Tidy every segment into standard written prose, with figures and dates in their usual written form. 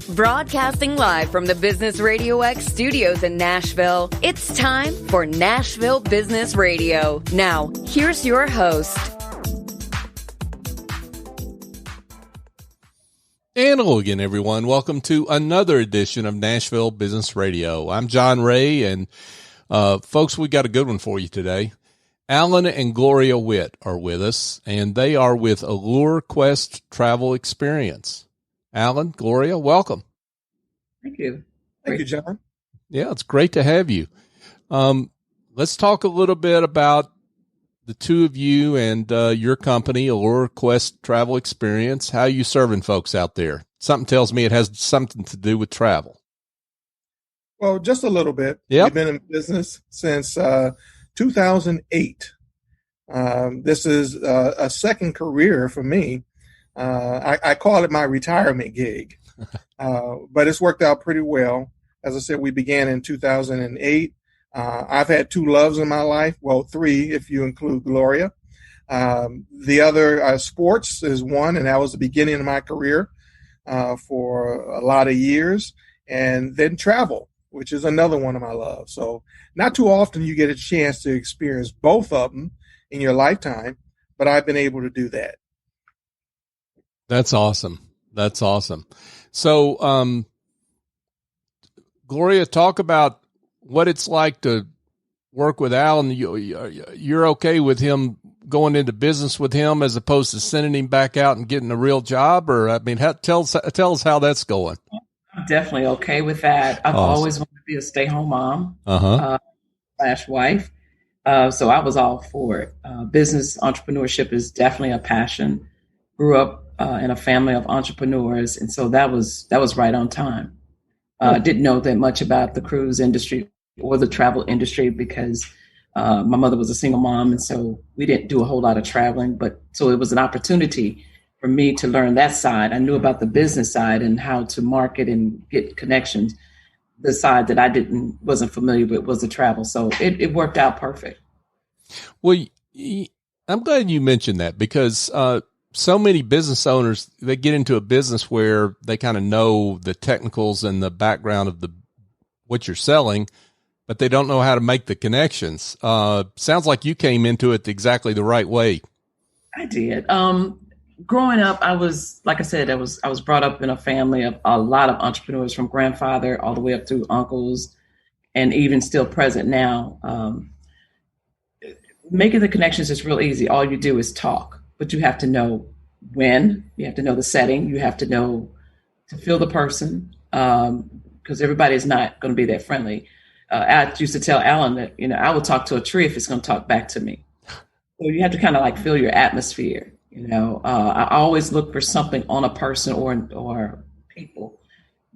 Broadcasting live from the Business RadioX studios in Nashville, it's time for Nashville Business Radio. Now, here's your host. And hello again, everyone. Welcome to another edition of Nashville Business Radio. I'm John Ray, and folks, we got a good one for you today. Alan and Gloria Whitt are with us, and they are with Allure Quest Travel Experience. Alan, Gloria, welcome. Thank you. Thank you, John. Yeah, it's great to have you. Let's talk a little bit about the two of you and your company, Allure Quest Travel Experience. How are you serving folks out there? Something tells me it has something to do with travel. Well, just a little bit. Yep. We've been in business since 2008. This is a second career for me. I call it my retirement gig, but it's worked out pretty well. As I said, we began in 2008. I've had two loves in my life. Well, three, if you include Gloria. The other, sports is one, and that was the beginning of my career for a lot of years. And then travel, which is another one of my loves. So not too often you get a chance to experience both of them in your lifetime, but I've been able to do that. That's awesome. That's awesome. So, Gloria, talk about what it's like to work with Alan. You're okay with him going into business with him as opposed to sending him back out and getting a real job? Or, I mean, tell us how that's going. I'm definitely okay with that. I've always wanted to be a stay-home mom / wife. So I was all for it. Business entrepreneurship is definitely a passion. Grew up in a family of entrepreneurs, and so that was right on time. Didn't know that much about the cruise industry or the travel industry because my mother was a single mom, and so we didn't do a whole lot of traveling. But so it was an opportunity for me to learn that side. I knew about the business side and how to market and get connections. The side that I wasn't familiar with was the travel, so it worked out perfect. Well, I'm glad you mentioned that because so many business owners, they get into a business where they kind of know the technicals and the background of what you're selling, but they don't know how to make the connections. Sounds like you came into it exactly the right way. I did. Growing up, I was brought up in a family of a lot of entrepreneurs, from grandfather all the way up through uncles, and even still present now. Making the connections is real easy. All you do is talk. But you have to know when, you have to know the setting, you have to know to feel the person, because everybody is not going to be that friendly. I used to tell Alan that, I will talk to a tree if it's going to talk back to me. So you have to kind of like feel your atmosphere. I always look for something on a person or people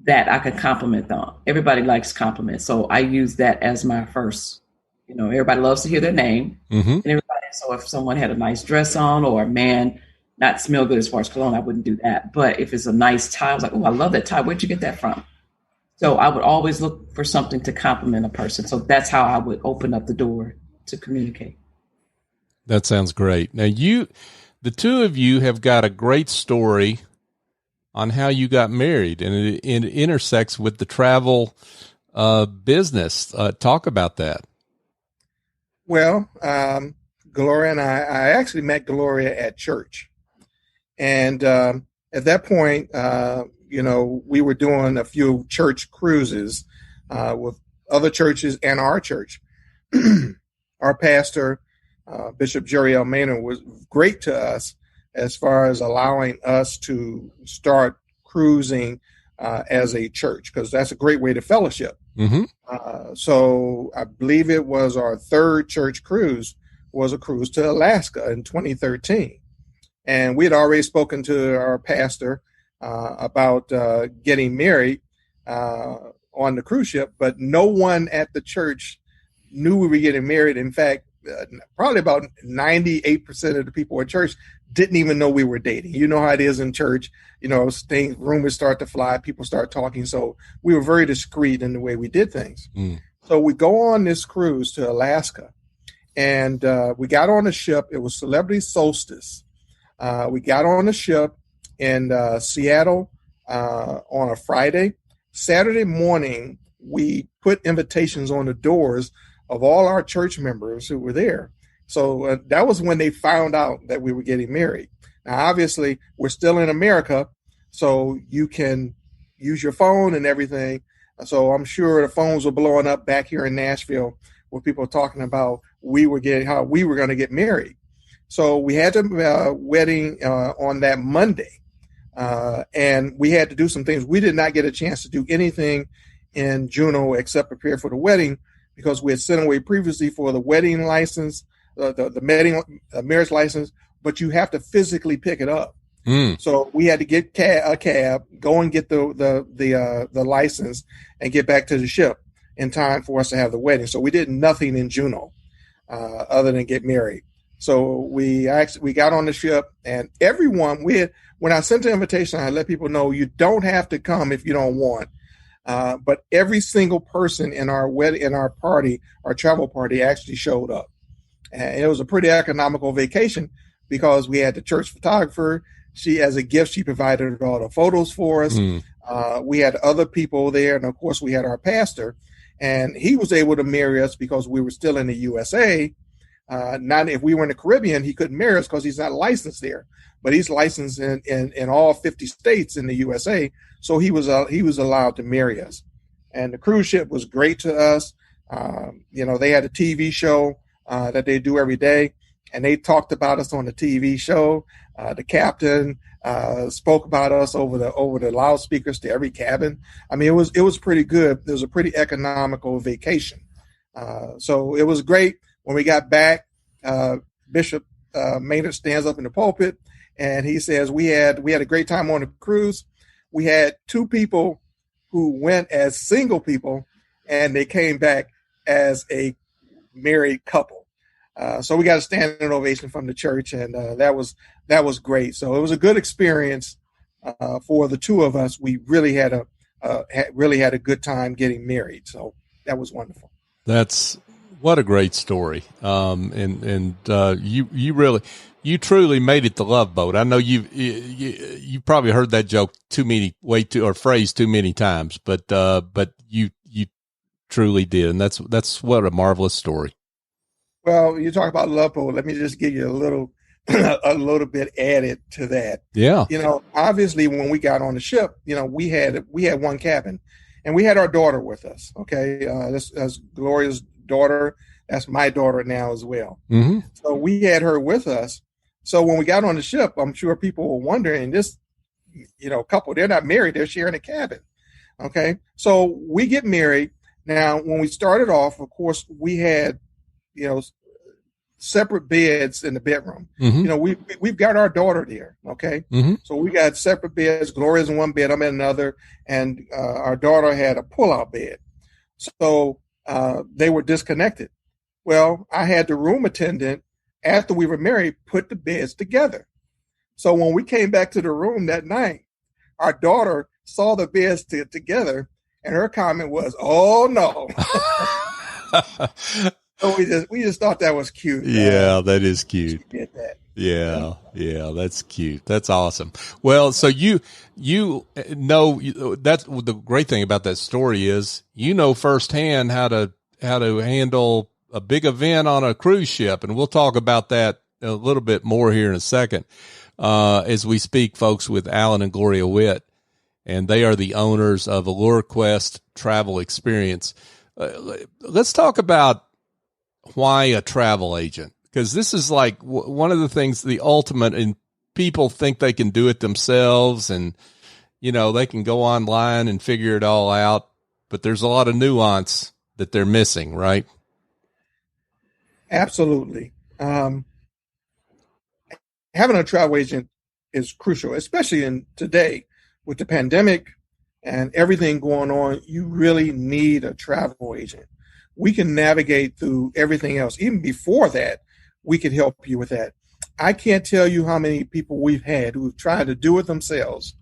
that I can compliment on. Everybody likes compliments. So I use that as my first, everybody loves to hear their name. Mm-hmm. And everybody. So if someone had a nice dress on, or a man not smell good as far as cologne, I wouldn't do that. But if it's a nice tie, I was like, oh, I love that tie. Where'd you get that from? So I would always look for something to compliment a person. So that's how I would open up the door to communicate. That sounds great. Now the two of you have got a great story on how you got married, and it intersects with the travel business. Talk about that. Well, Gloria and I actually met Gloria at church. And at that point, we were doing a few church cruises with other churches and our church. Our pastor, Bishop Jerry L. Maynard, was great to us as far as allowing us to start cruising as a church, because that's a great way to fellowship. Mm-hmm. So I believe it was our third church cruise was a cruise to Alaska in 2013. And we had already spoken to our pastor about getting married on the cruise ship, but no one at the church knew we were getting married. In fact, probably about 98% of the people at church didn't even know we were dating. You know how it is in church, rumors start to fly, people start talking. So we were very discreet in the way we did things. So we go on this cruise to Alaska, and we got on a ship. It was Celebrity Solstice. We got on the ship in Seattle, on a Friday. Saturday morning, we put invitations on the doors of all our church members who were there. So that was when they found out that we were getting married. Now, obviously, we're still in America, so you can use your phone and everything. So I'm sure the phones were blowing up back here in Nashville where people were talking about how we were going to get married. So we had the wedding on that Monday, and we had to do some things. We did not get a chance to do anything in Juneau except prepare for the wedding because we had sent away previously for the wedding license, the marriage license, but you have to physically pick it up. So we had to get a cab, go and get the license, and get back to the ship in time for us to have the wedding. So we did nothing in Juneau other than get married. So we got on the ship, and everyone when I sent the invitation, I let people know you don't have to come if you don't want. But every single person in our travel party, actually showed up, and it was a pretty economical vacation because we had the church photographer. As a gift, she provided all the photos for us. We had other people there, and of course, we had our pastor, and he was able to marry us because we were still in the USA. Not if we were in the Caribbean, he couldn't marry us because he's not licensed there, but he's licensed in all 50 states in the USA. So he was allowed to marry us, and the cruise ship was great to us. They had a TV show that they do every day, and they talked about us on the TV show. The captain spoke about us over the loudspeakers to every cabin. I mean, it was pretty good. It was a pretty economical vacation. So it was great. When we got back, Bishop Maynard stands up in the pulpit and he says, we had a great time on the cruise. We had 2 people who went as single people and they came back as a married couple. So we got a standing ovation from the church, and that was great. So it was a good experience for the 2 of us. We really had a good time getting married. So that was wonderful. What a great story. You truly made it the Love Boat. I know you probably heard that joke phrase too many times, but you truly did. And that's what a marvelous story. Well, you talk about Love Boat. Let me just give you a little bit added to that. Yeah. Obviously when we got on the ship, we had one cabin, and we had our daughter with us. Okay. That's Gloria's daughter. That's my daughter now as well. Mm-hmm. So we had her with us. So when we got on the ship, I'm sure people were wondering, this, couple, they're not married, they're sharing a cabin. Okay. So we get married. Now, when we started off, of course, we had, separate beds in the bedroom. Mm-hmm. We've got our daughter there. Okay. Mm-hmm. So we got separate beds. Gloria's in one bed, I'm in another. And our daughter had a pull-out bed. So they were disconnected. Well, I had the room attendant, after we were married, put the beds together. So when we came back to the room that night, our daughter saw the beds together, and her comment was, "Oh no." So we just thought that was cute. Yeah, that is cute. She did that. Yeah, that's cute. That's awesome. Well, so you know, that's the great thing about that story is, firsthand how to handle a big event on a cruise ship. And we'll talk about that a little bit more here in a second, as we speak, folks, with Alan and Gloria Whitt, and they are the owners of Allure Quest Travel Experience. Let's talk about why a travel agent, because this is like one of the things, the ultimate, and people think they can do it themselves, and they can go online and figure it all out, but there's a lot of nuance that they're missing, right? Absolutely. Having a travel agent is crucial, especially in today with the pandemic and everything going on. You really need a travel agent. We can navigate through everything else. Even before that, we could help you with that. I can't tell you how many people we've had who've tried to do it themselves,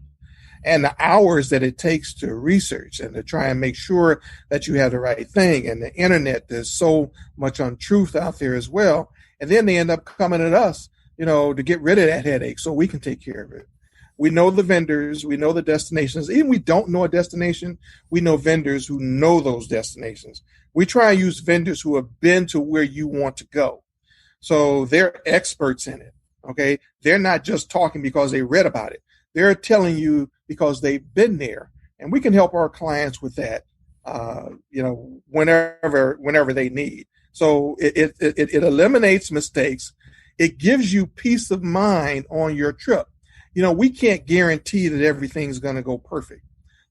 and the hours that it takes to research and to try and make sure that you have the right thing. And the internet, there's so much untruth out there as well. And then they end up coming at us, to get rid of that headache so we can take care of it. We know the vendors, we know the destinations. Even we don't know a destination, we know vendors who know those destinations. We try and use vendors who have been to where you want to go. So they're experts in it. Okay. They're not just talking because they read about it. They're telling you because they've been there, and we can help our clients with that, whenever they need. So it eliminates mistakes. It gives you peace of mind on your trip. We can't guarantee that everything's going to go perfect,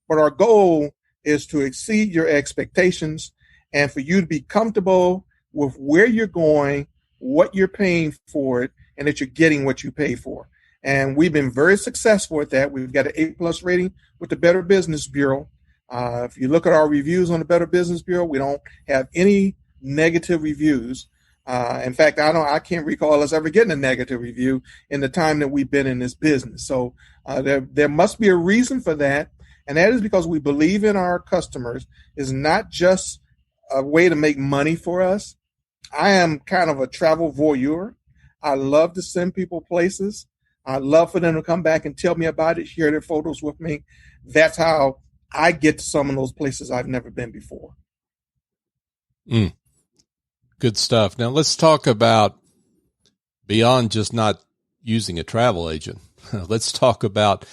but our goal is to exceed your expectations and for you to be comfortable with where you're going, what you're paying for it, and that you're getting what you pay for. And we've been very successful at that. We've got an A+ rating with the Better Business Bureau. If you look at our reviews on the Better Business Bureau, we don't have any negative reviews. In fact, I can't recall us ever getting a negative review in the time that we've been in this business. So there must be a reason for that. And that is because we believe in our customers. It's not just a way to make money for us. I am kind of a travel voyeur. I love to send people places. I love for them to come back and tell me about it, share their photos with me. That's how I get to some of those places I've never been before. Good stuff. Now let's talk about beyond just not using a travel agent. Let's talk about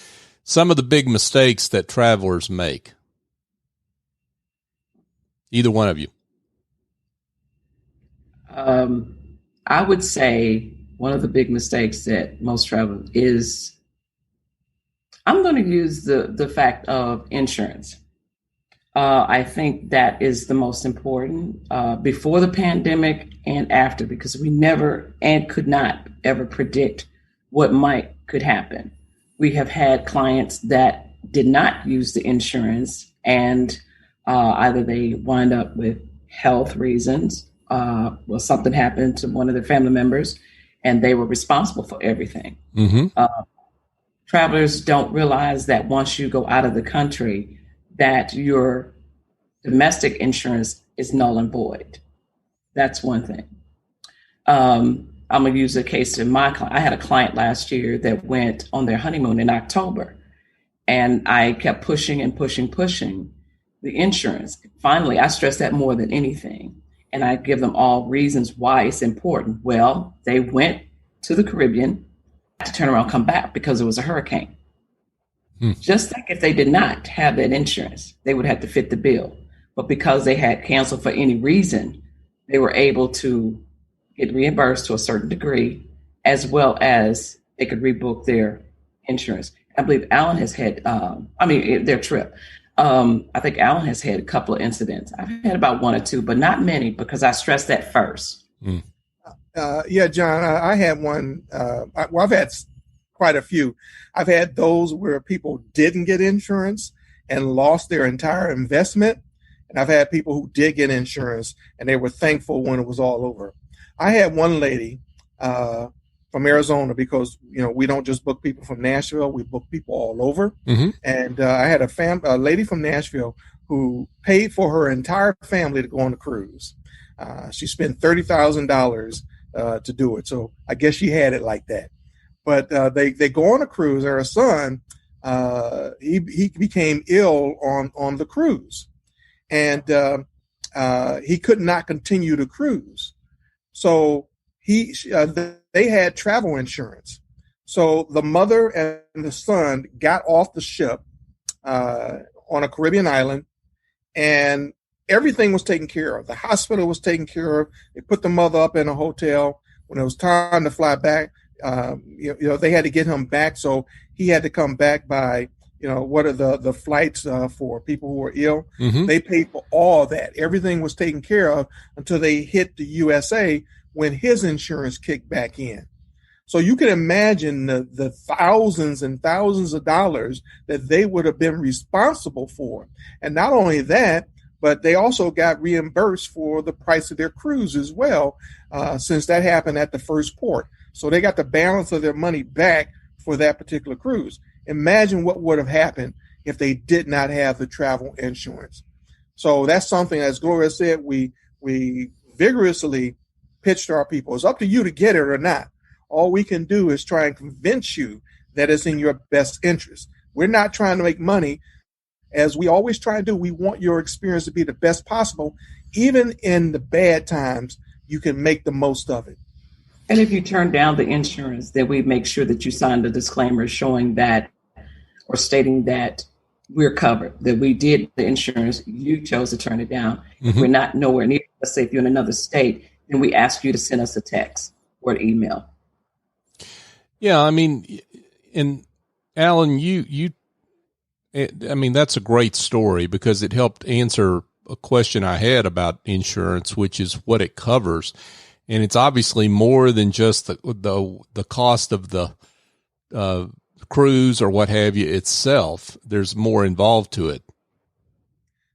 some of the big mistakes that travelers make. Either one of you. I would say one of the big mistakes that most travelers is, I'm going to use the fact of insurance. I think that is the most important before the pandemic and after, because we never and could not ever predict what could happen. We have had clients that did not use the insurance, and either they wind up with health reasons, something happened to one of their family members, and they were responsible for everything. Mm-hmm. Travelers don't realize that once you go out of the country, that your domestic insurance is null and void. That's one thing. I'm going to use a case in my client. I had a client last year that went on their honeymoon in October, and I kept pushing the insurance. Finally, I stress that more than anything. And I give them all reasons why it's important. Well, they went to the Caribbean to turn around, come back because it was a hurricane. Just think if they did not have that insurance, they would have to fit the bill. But because they had canceled for any reason, they were able to get reimbursed to a certain degree, as well as they could rebook their insurance. I believe Alan has had, their trip. I think Alan has had a couple of incidents. I've had about one or two, but not many, because I stressed that first. Yeah, John, I had one. I've had quite a few. I've had those where people didn't get insurance and lost their entire investment. And I've had people who did get insurance and they were thankful when it was all over. I had one lady from Arizona, because, we don't just book people from Nashville, we book people all over. Mm-hmm. And I had a lady from Nashville who paid for her entire family to go on a cruise. She spent $30,000 to do it. So I guess she had it like that. But they go on a cruise. Her son, he became ill on the cruise, and he could not continue to cruise. So they had travel insurance. So the mother and the son got off the ship on a Caribbean island, and everything was taken care of. The hospital was taken care of. They put the mother up in a hotel. When it was time to fly back, they had to get him back. So he had to come back by, what are the flights for people who are ill? Mm-hmm. They paid for all that. Everything was taken care of until they hit the USA, when his insurance kicked back in. So you can imagine the thousands and thousands of dollars that they would have been responsible for. And not only that, but they also got reimbursed for the price of their cruise as well, since that happened at the first port. So they got the balance of their money back for that particular cruise. Imagine what would have happened if they did not have the travel insurance. So that's something, as Gloria said, we vigorously pitched to our people. It's up to you to get it or not. All we can do is try and convince you that is in your best interest. We're not trying to make money, as we always try to do. We want your experience to be the best possible. Even in the bad times, you can make the most of it. And if you turn down the insurance, then we make sure that you sign the disclaimer showing that, or stating that we're covered, that we did the insurance, you chose to turn it down. Mm-hmm. We're not nowhere near. Let's say if you're in another state, then we ask you to send us a text or an email. Yeah, I mean, and Alan, that's a great story, because it helped answer a question I had about insurance, which is what it covers. And it's obviously more than just the cost of the cruise or what have you itself. There's more involved to it.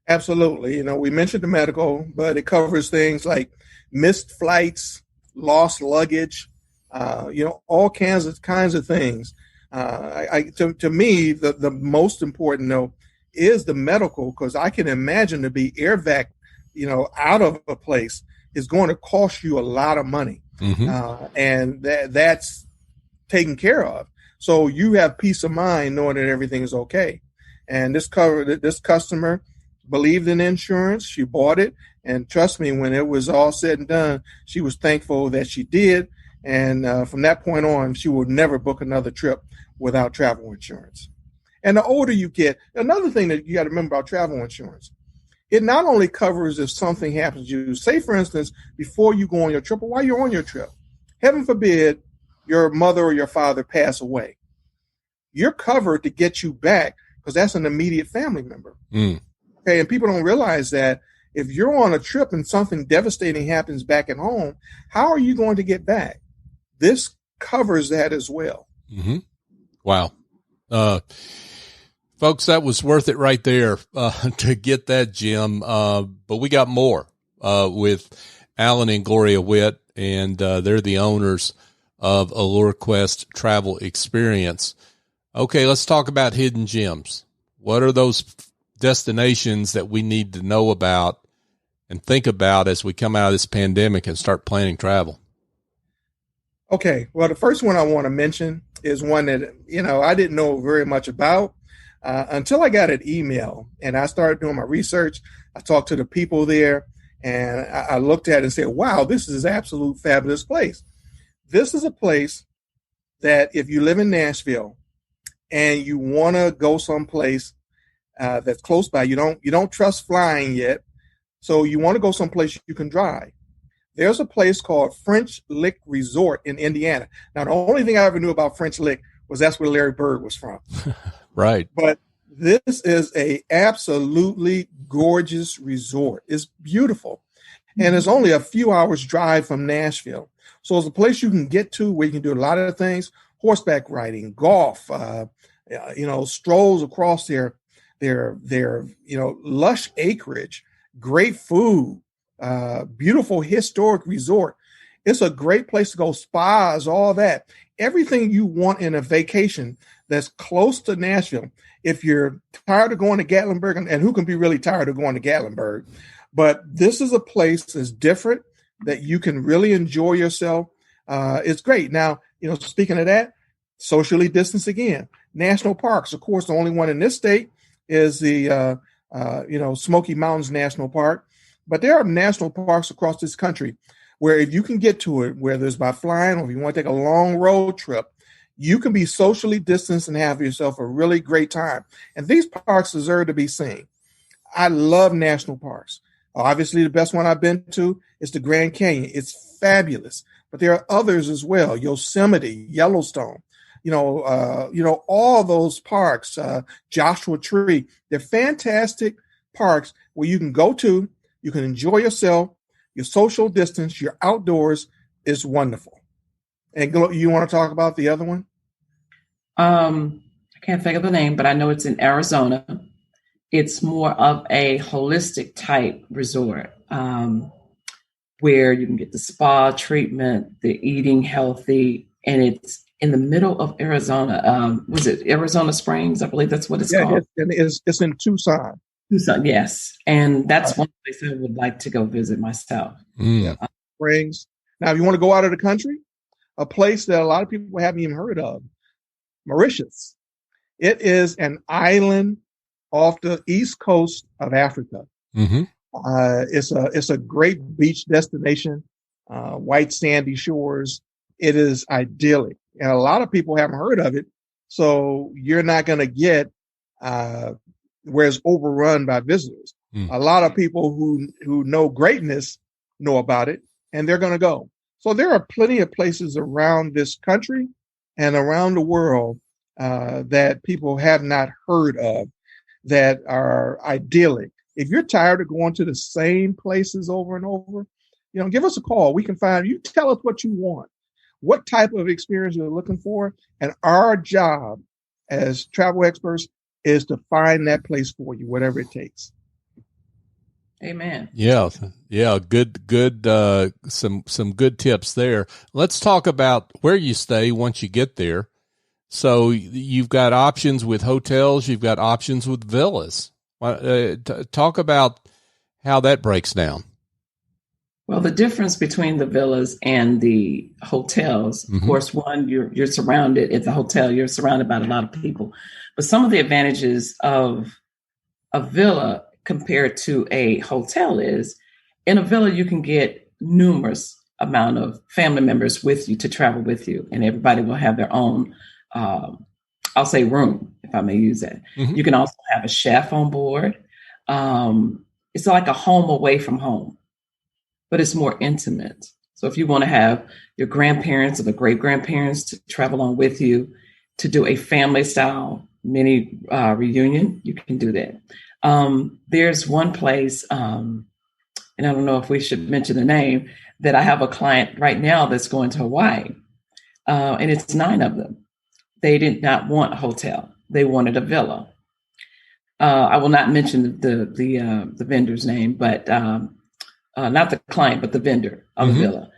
Absolutely. We mentioned the medical, but it covers things like missed flights, lost luggage, all kinds of things. To me, the most important though is the medical, because I can imagine to be air vac, out of a place is going to cost you a lot of money. Mm-hmm. And that's taken care of. So you have peace of mind knowing that everything is okay. And this customer believed in insurance. She bought it. And trust me, when it was all said and done, she was thankful that she did. And from that point on, she will never book another trip without travel insurance. And the older you get, another thing that you got to remember about travel insurance, it not only covers if something happens to you. Say, for instance, before you go on your trip or while you're on your trip, heaven forbid your mother or your father pass away. You're covered to get you back, because that's an immediate family member. Mm. Okay, and people don't realize that if you're on a trip and something devastating happens back at home, how are you going to get back? This covers that as well. Mm-hmm. Wow. Folks, that was worth it right there to get that, Jim. But we got more with Alan and Gloria Whitt, and they're the owners of Allure Quest Travel Experience. Okay, let's talk about hidden gems. What are those destinations that we need to know about and think about as we come out of this pandemic and start planning travel? Okay, well, the first one I want to mention is one that, I didn't know very much about until I got an email and I started doing my research. I talked to the people there and I looked at it and said, wow, this is an absolute fabulous place. This is a place that if you live in Nashville and you want to go someplace that's close by, you don't trust flying yet, so you want to go someplace you can drive. There's a place called French Lick Resort in Indiana. Now, the only thing I ever knew about French Lick was that's where Larry Bird was from. Right. But this is a absolutely gorgeous resort. It's beautiful. And it's only a few hours drive from Nashville. So it's a place you can get to where you can do a lot of things: horseback riding, golf, strolls across their lush acreage, great food, beautiful historic resort. It's a great place to go, spas, all that. Everything you want in a vacation that's close to Nashville. If you're tired of going to Gatlinburg, and who can be really tired of going to Gatlinburg? But this is a place that's different, that you can really enjoy yourself. It's great. Now, speaking of that, socially distanced again. National parks, of course, the only one in this state is the Smoky Mountains National Park. But there are national parks across this country where if you can get to it, whether it's by flying or if you want to take a long road trip, you can be socially distanced and have yourself a really great time. And these parks deserve to be seen. I love national parks. Obviously, the best one I've been to is the Grand Canyon. It's fabulous. But there are others as well: Yosemite, Yellowstone, all those parks, Joshua Tree. They're fantastic parks where you can go to, you can enjoy yourself, your social distance, your outdoors is wonderful. And you want to talk about the other one? I can't think of the name, but I know it's in Arizona. It's more of a holistic type resort where you can get the spa treatment, the eating healthy, and it's in the middle of Arizona. Was it Arizona Springs? I believe that's what it's called. It's in Tucson. Tucson, yes. And that's one place I would like to go visit myself. Springs. Now, if you want to go out of the country, a place that a lot of people haven't even heard of, Mauritius. It is an island off the east coast of Africa. Mm-hmm. It's a great beach destination, white sandy shores. It is idyllic, and a lot of people haven't heard of it. So you're not going to get where it's overrun by visitors. A lot of people who know greatness know about it, and they're going to go. So there are plenty of places around this country and around the world that people have not heard of that are idyllic. If you're tired of going to the same places over and over, give us a call. We can find you. Tell us what you want, what type of experience you're looking for. And our job as travel experts is to find that place for you, whatever it takes. Amen. Yeah. Good. Some good tips there. Let's talk about where you stay once you get there. So you've got options with hotels. You've got options with villas. Talk about how that breaks down. Well, the difference between the villas and the hotels, of course, one, you're surrounded at the hotel, you're surrounded by a lot of people. But some of the advantages of a villa compared to a hotel is, in a villa, you can get numerous amount of family members with you to travel with you, and everybody will have their own, I'll say room, if I may use that. Mm-hmm. You can also have a chef on board. It's like a home away from home, but it's more intimate. So if you want to have your grandparents or the great grandparents to travel on with you to do a family style mini reunion, you can do that. There's one place, and I don't know if we should mention the name, that I have a client right now that's going to Hawaii, and it's 9 of them. They did not want a hotel; they wanted a villa. I will not mention the vendor's name, but not the client, but the vendor of the villa.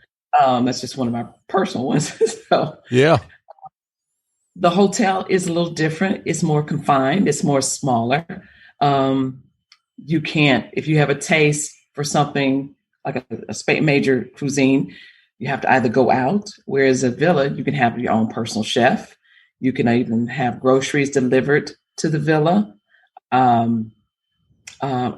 That's just one of my personal ones. So yeah. The hotel is a little different. It's more confined. It's more smaller. You can't, if you have a taste for something like a major cuisine, you have to either go out, whereas a villa, you can have your own personal chef. You can even have groceries delivered to the villa, and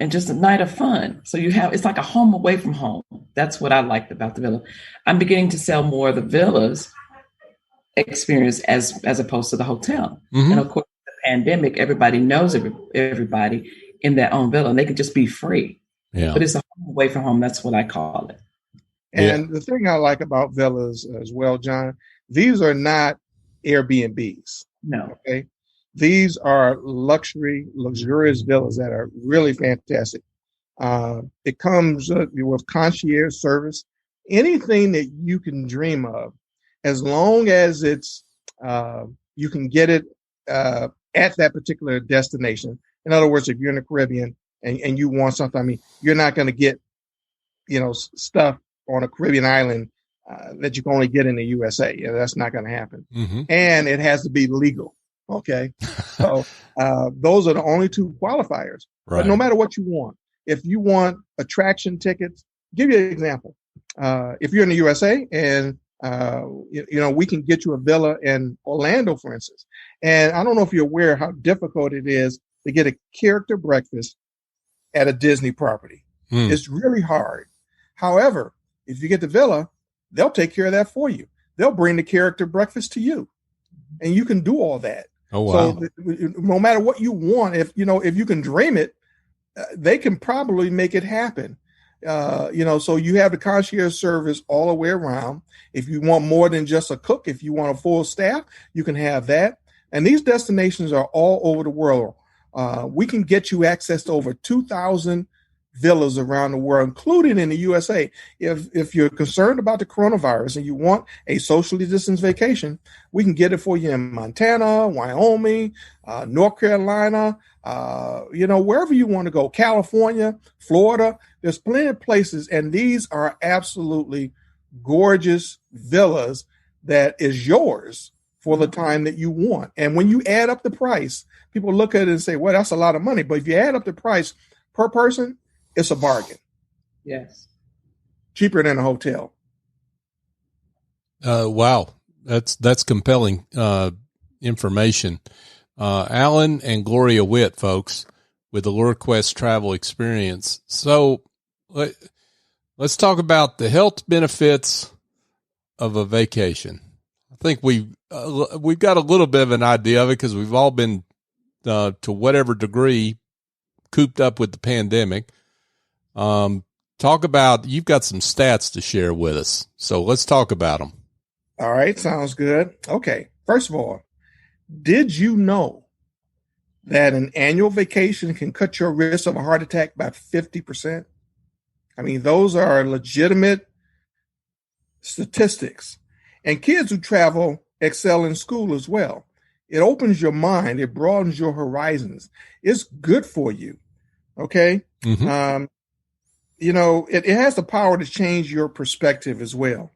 just a night of fun. So it's like a home away from home. That's what I liked about the villa. I'm beginning to sell more of the villas experience as opposed to the hotel. Mm-hmm. And of course, the pandemic, everybody knows everybody in their own villa, and they can just be free. Yeah. But it's a home away from home. That's what I call it. And the thing I like about villas as well, John, these are not Airbnbs. No. Okay. These are luxurious villas that are really fantastic. It comes with concierge service, anything that you can dream of, as long as it's you can get it at that particular destination. In other words, if you're in the Caribbean and you want something, you're not going to get, stuff on a Caribbean island that you can only get in the USA. That's not going to happen. Mm-hmm. And it has to be legal. Okay. So those are the only 2 qualifiers. Right. But no matter what you want, if you want attraction tickets, give you an example. If you're in the USA and, we can get you a villa in Orlando, for instance. And I don't know if you're aware how difficult it is to get a character breakfast at a Disney property. It's really hard. However, if you get the villa, they'll take care of that for you. They'll bring the character breakfast to you, and you can do all that. Oh, wow. So no matter what you want, if you can dream it, they can probably make it happen. So you have the concierge service all the way around. If you want more than just a cook, if you want a full staff, you can have that. And these destinations are all over the world. We can get you access to over 2,000 villas around the world, including in the USA. If you're concerned about the coronavirus and you want a socially distanced vacation, we can get it for you in Montana, Wyoming, North Carolina, wherever you want to go, California, Florida. There's plenty of places, and these are absolutely gorgeous villas that is yours for the time that you want. And when you add up the price, people look at it and say, well, that's a lot of money. But if you add up the price per person, it's a bargain. Yes. Cheaper than a hotel. Wow. That's compelling. information. Alan and Gloria Whitt, folks, with Allure Quest Travel Experience. So let's talk about the health benefits of a vacation. I think we've got a little bit of an idea of it because we've all been, to whatever degree, cooped up with the pandemic. Talk about, you've got some stats to share with us. So let's talk about them. All right. Sounds good. Okay. First of all, did you know that an annual vacation can cut your risk of a heart attack by 50%? I mean, those are legitimate statistics. And kids who travel excel in school as well. It opens your mind. It broadens your horizons. It's good for you. Okay. Mm-hmm. It has the power to change your perspective as well.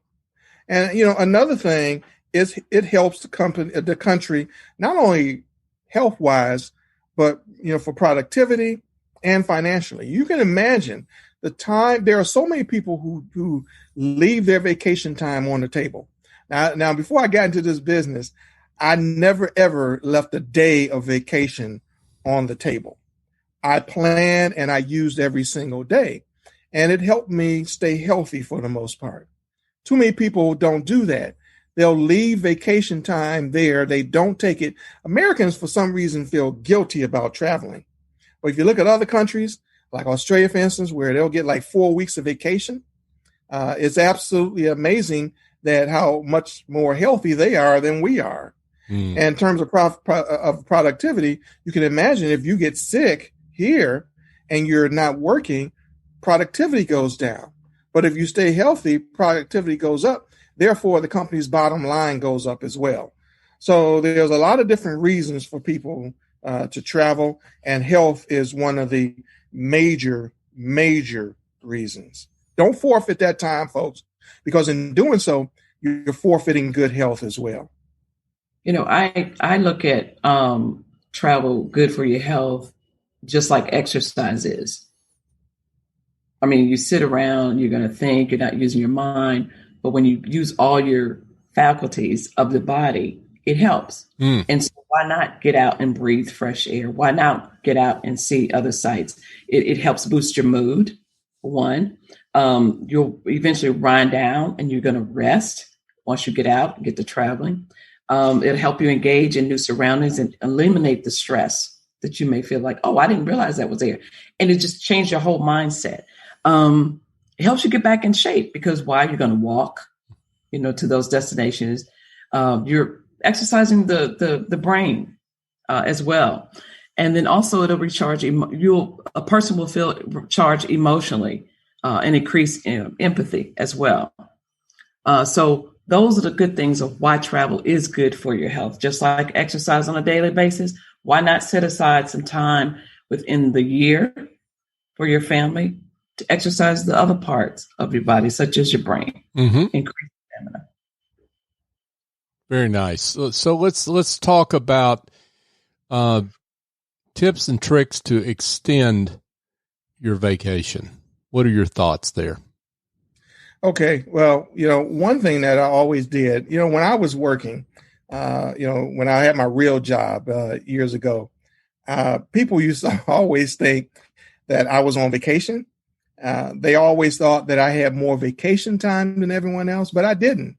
And, another thing is it helps the country, not only health wise, but, for productivity and financially. You can imagine the time. There are so many people who leave their vacation time on the table. Now, before I got into this business, I never, ever left a day of vacation on the table. I planned and I used every single day, and it helped me stay healthy for the most part. Too many people don't do that. They'll leave vacation time there. They don't take it. Americans, for some reason, feel guilty about traveling. But if you look at other countries, like Australia, for instance, where they'll get like 4 weeks of vacation, it's absolutely amazing that how much more healthy they are than we are. And in terms of productivity, you can imagine if you get sick here and you're not working, productivity goes down. But if you stay healthy, productivity goes up. Therefore, the company's bottom line goes up as well. So there's a lot of different reasons for people to travel, and health is one of the major reasons. Don't forfeit that time, folks, because in doing so, you're forfeiting good health as well. I look at travel good for your health just like exercise is. I mean, you sit around, you're going to think, you're not using your mind, but when you use all your faculties of the body, it helps. And so why not get out and breathe fresh air? Why not get out and see other sights? It helps boost your mood, one. You'll eventually wind down and you're going to rest once you get out and get to traveling. It'll help you engage in new surroundings and eliminate the stress that you may feel like, oh, I didn't realize that was there. And it just changed your whole mindset. It helps you get back in shape because while you're going to walk, to those destinations, you're exercising the brain as well. And then also it'll recharge. A person will feel charged emotionally and increase empathy as well. So those are the good things of why travel is good for your health. Just like exercise on a daily basis, why not set aside some time within the year for your family to exercise the other parts of your body, such as your brain, increase stamina. Very nice. So let's talk about tips and tricks to extend your vacation. What are your thoughts there? Okay. Well, one thing that I always did, when I was working, when I had my real job years ago, people used to always think that I was on vacation. They always thought that I had more vacation time than everyone else, but I didn't.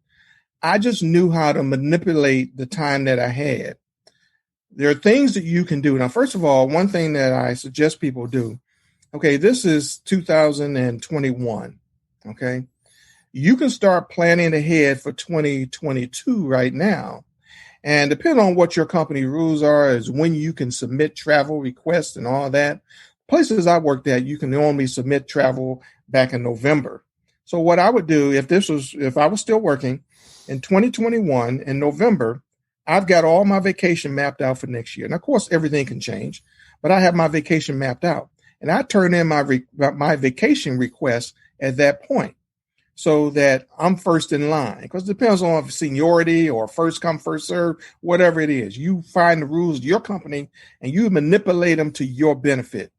I just knew how to manipulate the time that I had. There are things that you can do. Now, first of all, one thing that I suggest people do, okay, this is 2021, okay? You can start planning ahead for 2022 right now. And depending on what your company rules are is when you can submit travel requests and all that. Places I worked at, you can normally submit travel back in November. So what I would do if I was still working in 2021 in November, I've got all my vacation mapped out for next year. And of course, everything can change, but I have my vacation mapped out. And I turn in my vacation request at that point so that I'm first in line, because it depends on seniority or first come, first serve, whatever it is. You find the rules of your company and you manipulate them to your benefit.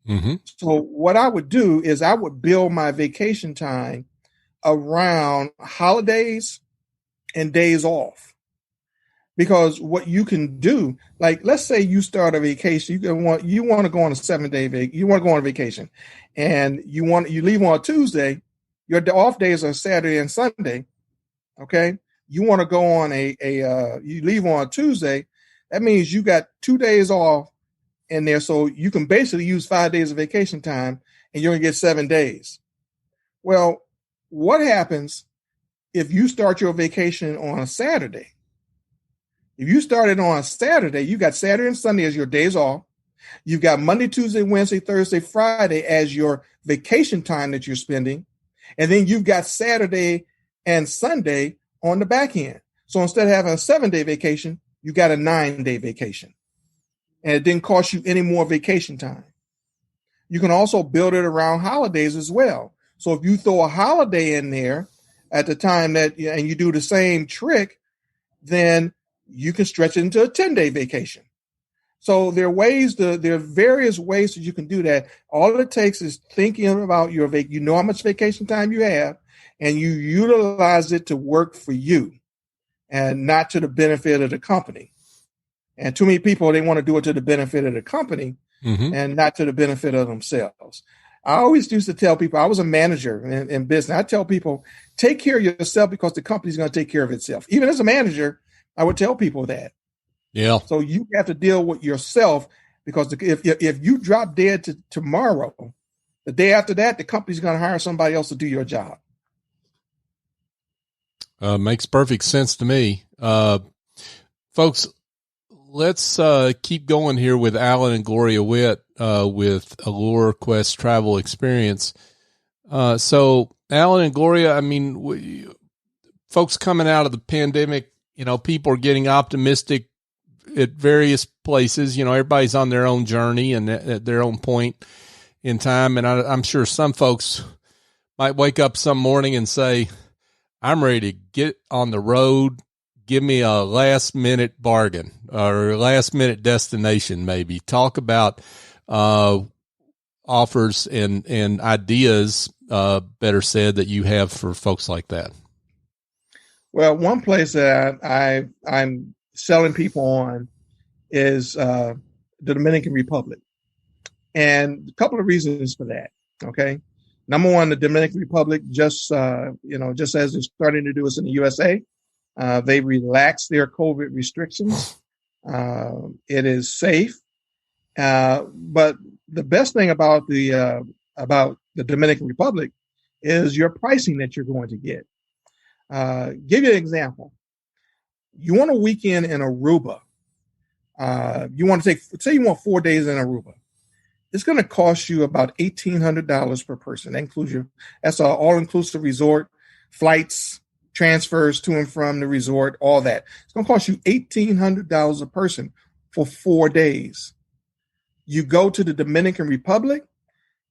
So what I would do is I would build my vacation time around holidays and days off. Because what you can do, like let's say you start a vacation, you want to go on a 7-day you want to go on a vacation, and you leave on a Tuesday, your off days are Saturday and Sunday. Okay, you want to go on you leave on a Tuesday, that means you got 2 days off in there, so you can basically use 5 days of vacation time, and you're gonna get 7 days. Well, what happens if you start your vacation on a Saturday? If you started on a Saturday, you got Saturday and Sunday as your days off. You've got Monday, Tuesday, Wednesday, Thursday, Friday as your vacation time that you're spending. And then you've got Saturday and Sunday on the back end. So instead of having a 7-day vacation, you got a 9-day vacation. And it didn't cost you any more vacation time. You can also build it around holidays as well. So if you throw a holiday in there at the time and you do the same trick, then you can stretch it into a 10-day vacation. So there are various ways that you can do that. All it takes is thinking about you know how much vacation time you have, and you utilize it to work for you and not to the benefit of the company. And too many people, they want to do it to the benefit of the company and not to the benefit of themselves. I always used to tell people, I was a manager in business. I tell people, take care of yourself because the company's going to take care of itself. Even as a manager, I would tell people that. Yeah. So you have to deal with yourself, because if you drop dead tomorrow, the day after that, the company's going to hire somebody else to do your job. Makes perfect sense to me. Folks, let's keep going here with Alan and Gloria Whitt with Allure Quest Travel Experience. So Alan and Gloria, I mean, folks coming out of the pandemic, people are getting optimistic at various places. Everybody's on their own journey and at their own point in time. And I'm sure some folks might wake up some morning and say, I'm ready to get on the road. Give me a last minute bargain or last minute destination, maybe. Talk about offers and ideas, better said, that you have for folks like that. Well, one place that I'm selling people on is the Dominican Republic. And a couple of reasons for that. Okay. Number one, the Dominican Republic, just as they're starting to do us in the USA, they relaxed their COVID restrictions. It is safe. But the best thing about the Dominican Republic is your pricing that you're going to get. Give you an example. You want a weekend in Aruba. You want to say you want 4 days in Aruba. It's going to cost you about $1,800 per person. That's an all-inclusive resort, flights, transfers to and from the resort, all that. It's going to cost you $1,800 a person for 4 days. You go to the Dominican Republic,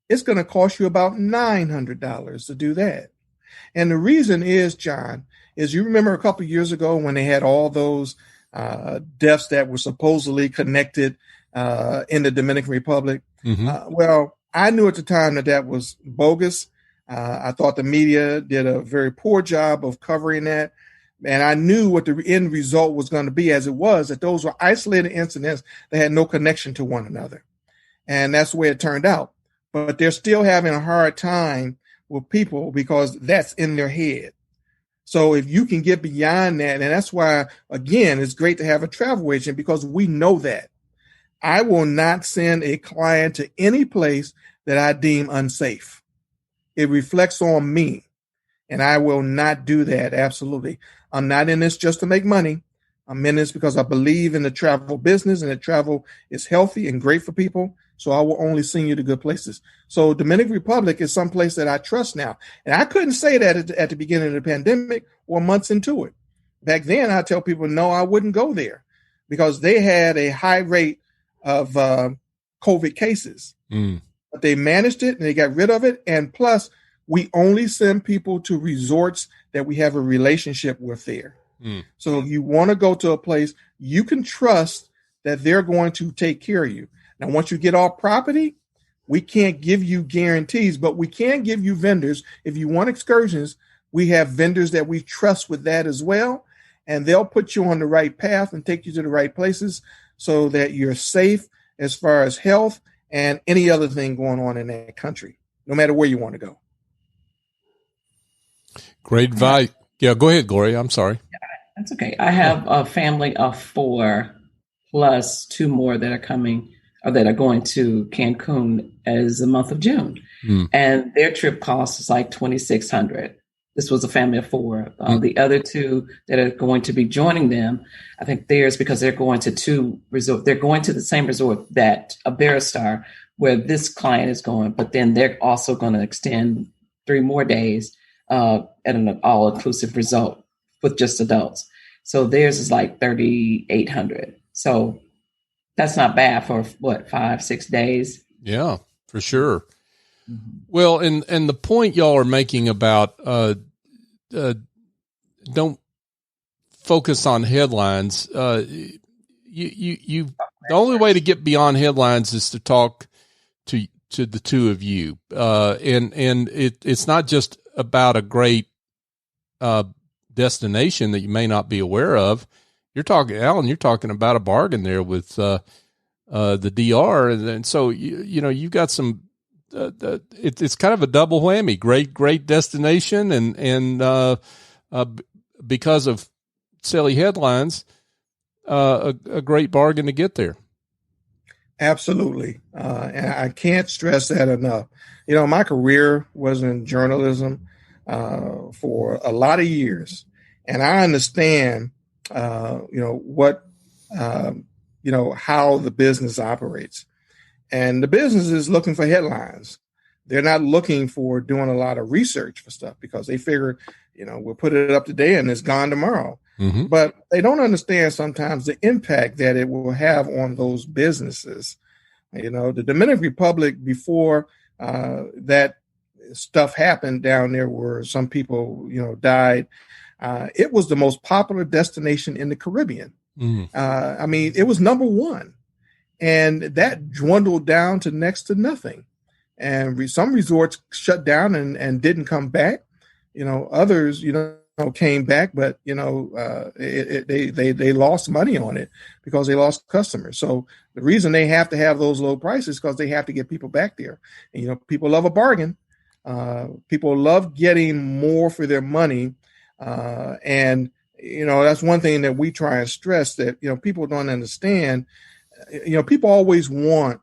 it's going to cost you about $900 to do that. And the reason is, John, is you remember a couple of years ago when they had all those deaths that were supposedly connected in the Dominican Republic. Mm-hmm. Well, I knew at the time that was bogus. I thought the media did a very poor job of covering that. And I knew what the end result was going to be, as it was, that those were isolated incidents that had no connection to one another. And that's the way it turned out. But they're still having a hard time with people because that's in their head. So if you can get beyond that, and that's why, again, it's great to have a travel agent, because we know that. I will not send a client to any place that I deem unsafe. It reflects on me, and I will not do that. Absolutely. I'm not in this just to make money. I'm in this because I believe in the travel business, and that travel is healthy and great for people. So I will only send you to good places. So Dominican Republic is some place that I trust now. And I couldn't say that at the beginning of the pandemic or months into it. Back then, I tell people, no, I wouldn't go there, because they had a high rate of COVID cases. But they managed it and they got rid of it. And plus, we only send people to resorts that we have a relationship with there. So if you want to go to a place, you can trust that they're going to take care of you. Now, once you get off property, we can't give you guarantees, but we can give you vendors. If you want excursions, we have vendors that we trust with that as well. and they'll put you on the right path and take you to the right places so that you're safe as far as health and any other thing going on in that country, no matter where you want to go. Great advice. Yeah, go ahead, Gloria. I'm sorry. That's okay. I have a family of 4 plus 2 more that are coming or that are going to Cancun as the month of June. And their trip cost is like $2,600. This was a family of 4. The other 2 that are going to be joining them, I think theirs because they're going to 2 resorts. They're going to the same resort that Iberostar, where this client is going, but then they're also going to extend 3 more days at an all-inclusive resort with just adults. So theirs is like $3,800. So that's not bad for 5-6 days. Yeah, for sure. Well, and the point y'all are making about don't focus on headlines. You the only way to get beyond headlines is to talk to the two of you. And it's not just about a great destination that you may not be aware of. You're talking, Alan, you're talking about a bargain there with the DR. And so, you've got some, it's kind of a double whammy, great destination. And because of silly headlines, a great bargain to get there. Absolutely. And I can't stress that enough. My career was in journalism for a lot of years, and I understand, how the business operates. And the business is looking for headlines. They're not looking for doing a lot of research for stuff because they figure, we'll put it up today and it's gone tomorrow. Mm-hmm. But they don't understand sometimes the impact that it will have on those businesses. The Dominican Republic, before that stuff happened down there where some people, died, it was the most popular destination in the Caribbean. Mm-hmm. It was number 1. And that dwindled down to next to nothing. And some resorts shut down and didn't come back. Others, came back, but they lost money on it because they lost customers. So the reason they have to have those low prices is because they have to get people back there. And people love a bargain. People love getting more for their money, and that's one thing that we try and stress that people don't understand. People always want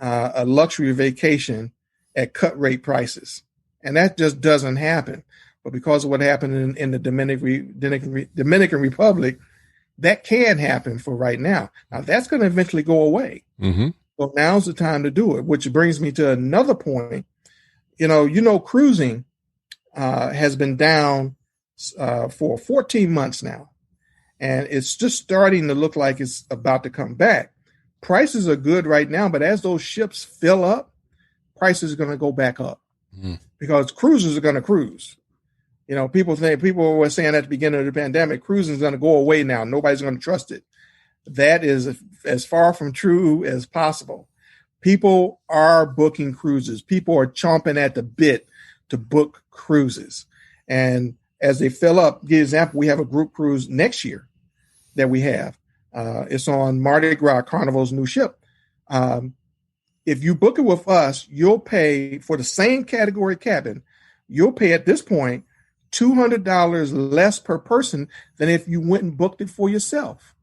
a luxury vacation at cut rate prices, and that just doesn't happen. But because of what happened in the Dominican Republic, that can happen for right now. Now, that's going to eventually go away. Mm-hmm. So now's the time to do it, which brings me to another point. Cruising has been down for 14 months now, and it's just starting to look like it's about to come back. Prices are good right now, but as those ships fill up, prices are going to go back up because cruisers are going to cruise. People were saying at the beginning of the pandemic, cruising is going to go away now. Nobody's going to trust it. That is as far from true as possible. People are booking cruises. People are chomping at the bit to book cruises. And as they fill up, give example, we have a group cruise next year that we have. It's on Mardi Gras, Carnival's new ship. If you book it with us, you'll pay for the same category cabin. You'll pay at this point $200 less per person than if you went and booked it for yourself.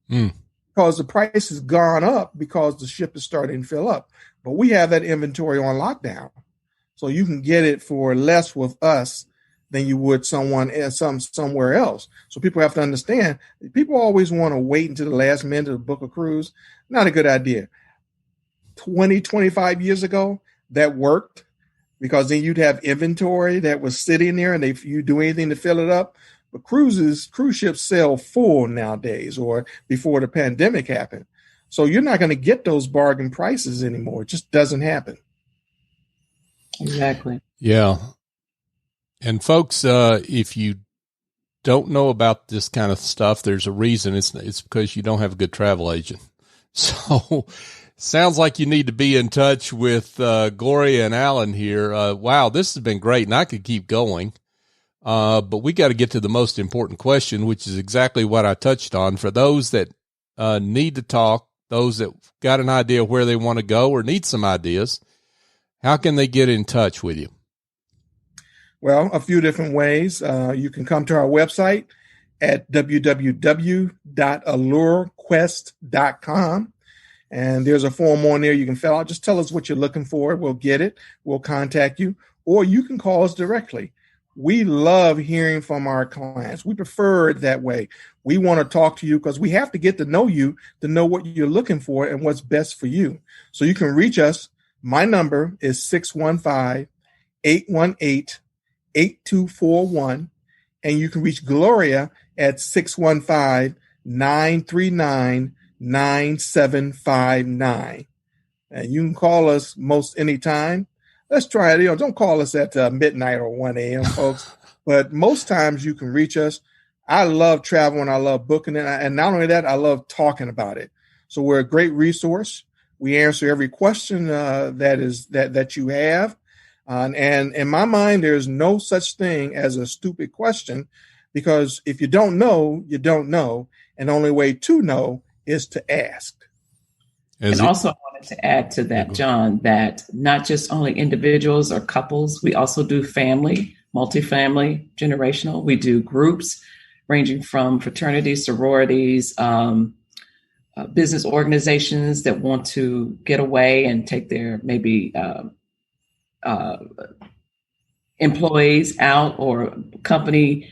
Because the price has gone up because the ship is starting to fill up. But we have that inventory on lockdown. So you can get it for less with us than you would somewhere else. So people have to understand, people always want to wait until the last minute to book a cruise. Not a good idea. 25 years ago, that worked because then you'd have inventory that was sitting there and if you do anything to fill it up. But cruise ships sell full nowadays or before the pandemic happened. So you're not going to get those bargain prices anymore. It just doesn't happen. Exactly. Yeah. And folks, if you don't know about this kind of stuff, there's a reason. It's because you don't have a good travel agent. So sounds like you need to be in touch with Gloria and Alan here. Wow, this has been great, and I could keep going. But we got to get to the most important question, which is exactly what I touched on. For those that need to talk, those that got an idea where they want to go or need some ideas, how can they get in touch with you? Well, a few different ways. You can come to our website at www.allurequest.com. And there's a form on there you can fill out. Just tell us what you're looking for. We'll get it. We'll contact you. Or you can call us directly. We love hearing from our clients. We prefer it that way. We want to talk to you because we have to get to know you to know what you're looking for and what's best for you. So you can reach us. My number is 615-818-8241. And you can reach Gloria at 615-939-9759. And you can call us most anytime. Let's try it. Don't call us at midnight or 1 a.m., folks. But most times you can reach us. I love traveling. I love booking it. And not only that, I love talking about it. So we're a great resource. We answer every question that you have. And in my mind, there's no such thing as a stupid question, because if you don't know, you don't know. And the only way to know is to ask. And also, I wanted to add to that, John, that not just only individuals or couples, we also do family, multifamily, generational. We do groups ranging from fraternities, sororities, business organizations that want to get away and take their maybe employees out, or company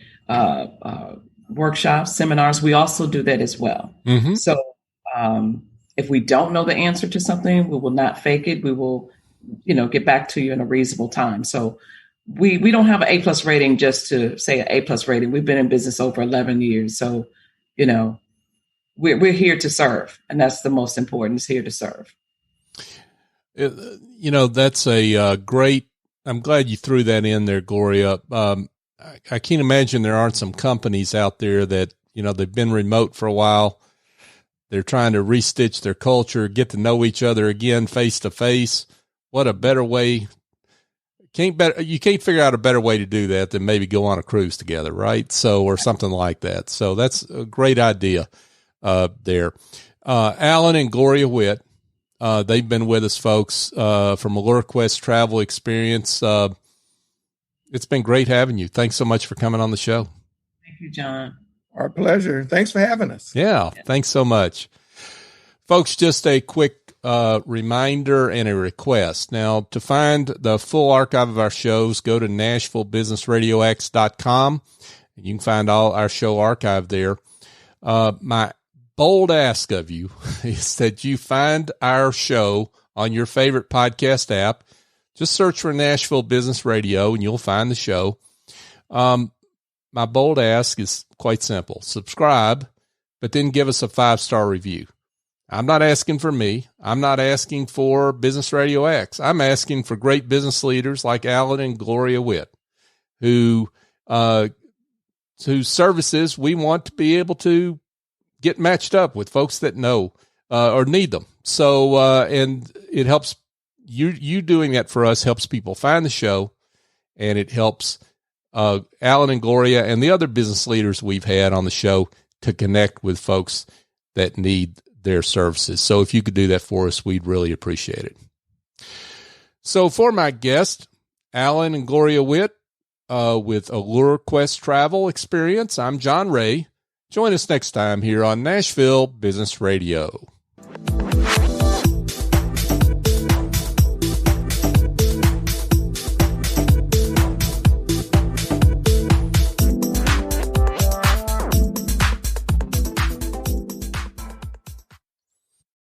workshops, seminars. We also do that as well. Mm-hmm. So if we don't know the answer to something, we will not fake it. We will, get back to you in a reasonable time. So we don't have an A+ rating just to say an A+ rating. We've been in business over 11 years. So, we're here to serve. And that's the most important, is here to serve. That's a great, I'm glad you threw that in there, Gloria. I can't imagine there aren't some companies out there that, they've been remote for a while. They're trying to restitch their culture, get to know each other again face to face. What a better way. You can't figure out a better way to do that than maybe go on a cruise together, right? So, or something like that. So that's a great idea there. Alan and Gloria Whitt, they've been with us, folks, from Allure Quest Travel Experience. It's been great having you. Thanks so much for coming on the show. Thank you, John. Our pleasure. Thanks for having us. Yeah, thanks so much. Folks, just a quick reminder and a request. Now, to find the full archive of our shows, go to NashvilleBusinessRadioX.com, and you can find all our show archive there. My bold ask of you is that you find our show on your favorite podcast app. Just search for Nashville Business Radio, and you'll find the show. My bold ask is quite simple. Subscribe, but then give us a 5-star review. I'm not asking for me. I'm not asking for Business Radio X. I'm asking for great business leaders like Alan and Gloria Whitt, whose services we want to be able to get matched up with folks that know or need them. So, and it helps you doing that for us helps people find the show, and it helps Alan and Gloria and the other business leaders we've had on the show to connect with folks that need their services. So if you could do that for us, we'd really appreciate it. So for my guest, Alan and Gloria Whitt, with Allure Quest Travel Experience, I'm John Ray. Join us next time here on Nashville Business Radio.